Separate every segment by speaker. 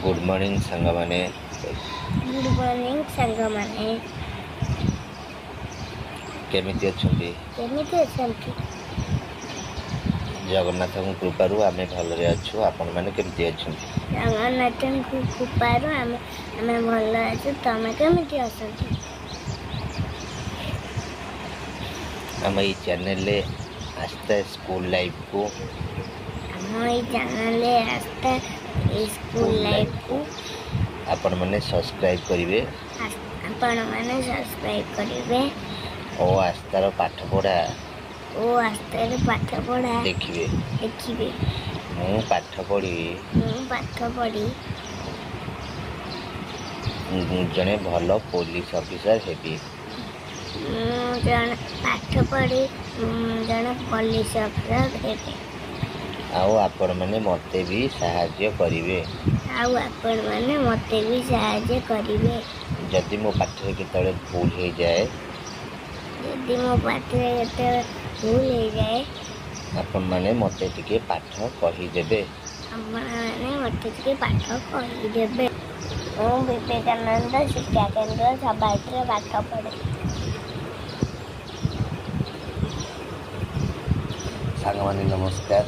Speaker 1: Good morning सांग माने।
Speaker 2: Good morning सांग माने।
Speaker 1: केमिति अछंती?
Speaker 2: केमिति अछंती?
Speaker 1: जगन्नाथ कृपारू आमे भलरे अछु। आपण माने केमिति अछंती?
Speaker 2: जगन्नाथ कृपारू आमे भल अछु। तमे केमिति अछंती?
Speaker 1: हम ई चैनल ले आस्था स्कूल लाइफ को
Speaker 2: स्कूल लाइफ को
Speaker 1: आपण माने सब्सक्राइब करिवे।
Speaker 2: आपण माने सब्सक्राइब करिवे
Speaker 1: और आस्थार पाठ पढ़ा देखिए। मु पाठ पढ़ी जने भल पुलिस ऑफिसर हेबी।
Speaker 2: पाठ पढ़ी जने पुलिस ऑफिसर हेबी।
Speaker 1: आउ आपण माने मते भी सहाय्य करिवे। जदि मो पाठरे केतळे भूल हो जाए आपण माने मते टिके पाठ कहि देबे।
Speaker 2: विवेकानंद शिक्षा केंद्र सबाइट्रे पाठ पढ़े।
Speaker 1: सांग माने नमस्कार।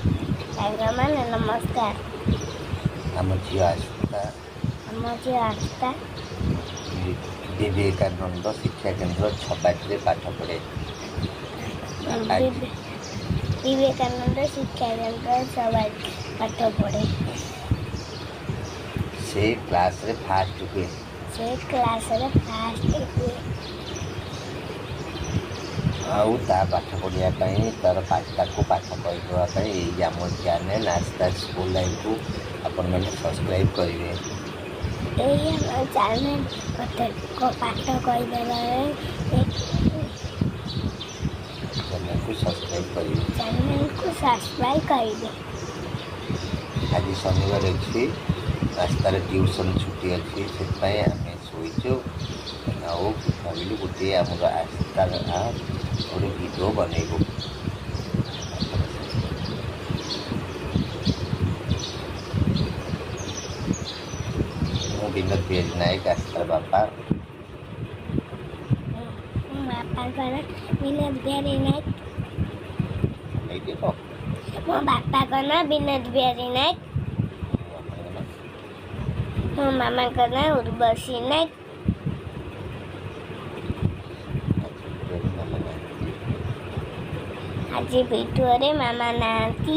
Speaker 1: आम झी आस्था विवेकानंद शिक्षा केंद्र छबाइट्रे पाठ पढ़े।
Speaker 2: विवेकानंद शिक्षा केंद्र सबाइट्रे पाठ पढ़े।
Speaker 1: से क्लास रे फास्ट हुए। आउ ता पाठ पढ़िया तार पाठ को पाठ कही आम चैनल आस्था स्कूल लाइफ को आपण मैंने सब्सक्राइब करेंगे।
Speaker 2: चैनल को पाठ चैनल को सब्सक्राइब करेंगे।
Speaker 1: आज शनिवार अच्छी रास्तार ट्यूशन छुट्टी अच्छी से आम शोचु आउ भाविलु गोटे आम आस्था गोटे वीडियो बनइबू। मु विनोद बिहारी नायक आस्थार बापा।
Speaker 2: विनोद बिहारी नायक। मो बापा को ना विनोद बिहारी नायक। मो मामा को ना उर्वशी नायक। आज वीडियो रे मामा नाती।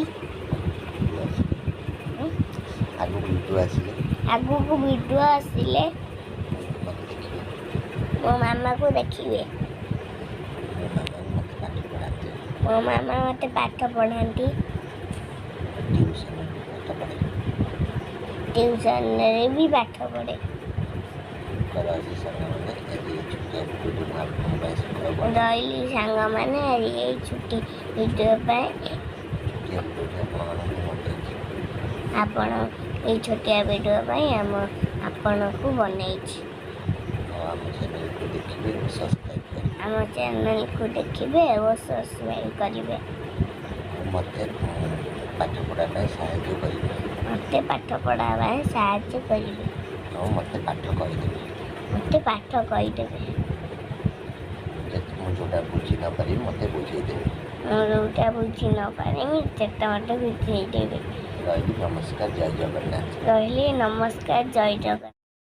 Speaker 2: आगु को वीडियो आसिले मो मामा को देखिए। मो मामा मते पाठ पढ़ाती। ट्यूशन रे भी पाठ पढ़े। रही सांग माने ये छुट्टी वीडियो आपण ये छोटिया वीडियो आपण को बनई। आम चैनल को देखिए और सब्सक्राइब करेंगे।
Speaker 1: मते पाठ पढ़ा
Speaker 2: साहाय्य करेंगे।
Speaker 1: मते
Speaker 2: पाठ कहीदेवे।
Speaker 1: जोटा बुझी न पारि मते बुझेदेवे।
Speaker 2: जोटा बुझी न पारि सेटा मते बुझेदेवे।
Speaker 1: नमस्कार जय जगन्नाथ।
Speaker 2: नमस्कार जय जगन्नाथ।